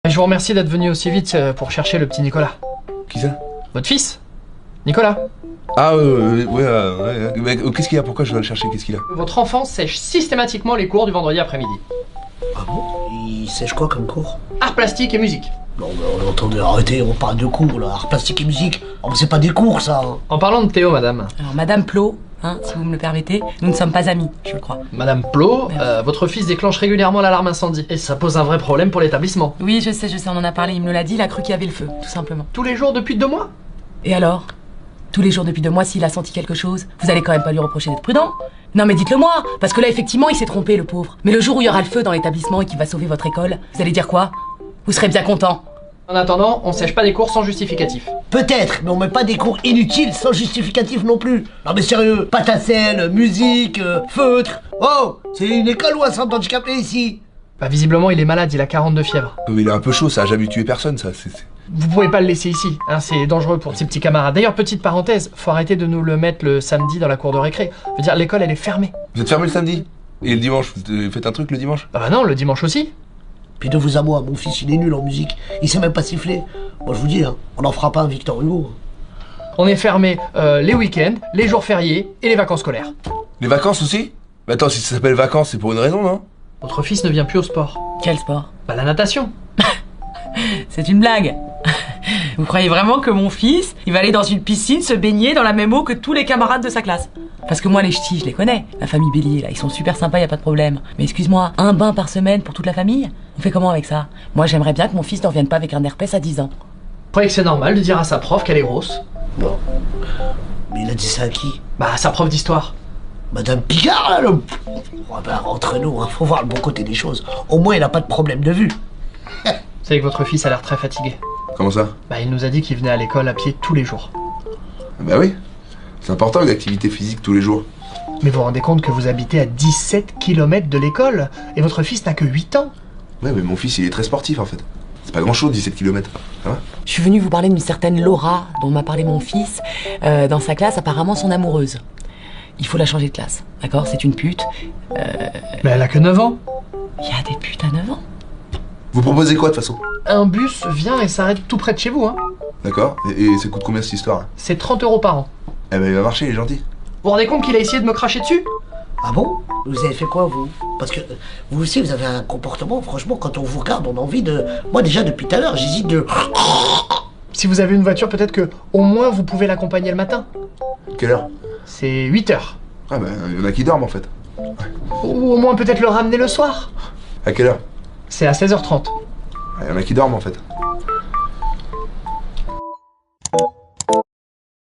Je vous remercie d'être venu aussi vite pour chercher le petit Nicolas. Qui ça? Votre fils, Nicolas. Ah ouais. Mais, qu'est-ce qu'il y a? Pourquoi je dois le chercher? Qu'est-ce qu'il a? Votre enfant sèche systématiquement les cours du vendredi après-midi. Ah bon? Il sèche quoi comme cours? Art plastique et musique. Non mais attendez, arrêtez, on parle de cours là, art plastique et musique. Oh, mais c'est pas des cours ça. En parlant de Théo, madame. Alors, Madame Plot, si vous me le permettez, nous ne sommes pas amis, je le crois. Madame Plot, votre fils déclenche régulièrement l'alarme incendie. Et ça pose un vrai problème pour l'établissement. Oui, je sais, on en a parlé, il me l'a dit, il a cru qu'il y avait le feu, tout simplement. Tous les jours depuis 2 mois? Et alors? Tous les jours depuis 2 mois, s'il a senti quelque chose, vous allez quand même pas lui reprocher d'être prudent? Non mais dites-le moi, parce que là effectivement il s'est trompé le pauvre. Mais le jour où il y aura le feu dans l'établissement et qu'il va sauver votre école, vous allez dire quoi? Vous serez bien content. En attendant, on sèche pas des cours sans justificatif. Peut-être, mais on met pas des cours inutiles sans justificatif non plus. Non mais sérieux, pâte à sel, musique, feutre. Oh, c'est une école ou un centre handicapé ici? Bah visiblement il est malade, il a 42 fièvres. Mais il est un peu chaud, ça a jamais tué personne, ça. Vous pouvez pas le laisser ici, c'est dangereux pour ses petits camarades. D'ailleurs, petite parenthèse, faut arrêter de nous le mettre le samedi dans la cour de récré. Je veux dire, l'école elle est fermée. Vous êtes fermé le samedi? Et le dimanche, vous faites un truc le dimanche? Bah non, le dimanche aussi. Puis de vous à moi, mon fils il est nul en musique, il sait même pas siffler. Moi je vous dis, on n'en fera pas un Victor Hugo. On est fermé les week-ends, les jours fériés et les vacances scolaires. Les vacances aussi? Mais attends, si ça s'appelle vacances, c'est pour une raison, non? Votre fils ne vient plus au sport. Quel sport? Bah la natation. C'est une blague. Vous croyez vraiment que mon fils, il va aller dans une piscine se baigner dans la même eau que tous les camarades de sa classe? Parce que moi les ch'tis, je les connais. La famille Bélier là, ils sont super sympas, y a pas de problème. Mais excuse-moi, un bain par semaine pour toute la famille? On fait comment avec ça? Moi j'aimerais bien que mon fils ne revienne pas avec un herpès à 10 ans. Vous croyez que c'est normal de dire à sa prof qu'elle est grosse? Non. Mais il a dit ça à qui? Bah à sa prof d'histoire. Madame Picard là, le... Oh, ben, entre nous, faut voir le bon côté des choses. Au moins il a pas de problème de vue. Vous savez que votre fils a l'air très fatigué. Comment ça? Bah il nous a dit qu'il venait à l'école à pied tous les jours. Bah oui. C'est important une activité physique tous les jours. Mais vous vous rendez compte que vous habitez à 17 km de l'école et votre fils n'a que 8 ans? Ouais, mais mon fils il est très sportif en fait. C'est pas grand chose 17 km. Ça va? Je suis venue vous parler d'une certaine Laura dont m'a parlé mon fils. Dans sa classe, apparemment son amoureuse. Il faut la changer de classe, d'accord? C'est une pute. Mais elle a que 9 ans. Il y a des putes à 9 ans. Vous proposez quoi de toute façon? Un bus vient et s'arrête tout près de chez vous, hein. D'accord. Et ça coûte combien cette histoire? C'est 30 € par an. Eh ben il va marcher, il est gentil. Vous vous rendez compte qu'il a essayé de me cracher dessus? Ah bon? Vous avez fait quoi vous? Parce que vous aussi vous avez un comportement, franchement quand on vous regarde on a envie de... Moi déjà depuis tout à l'heure j'hésite de... Si vous avez une voiture, peut-être que au moins vous pouvez l'accompagner le matin. Quelle heure? C'est 8 h. Ah ben il y en a qui dorment en fait. Ou au moins peut-être le ramener le soir. À quelle heure? C'est à 16 h 30. Il y en a qui dorment en fait.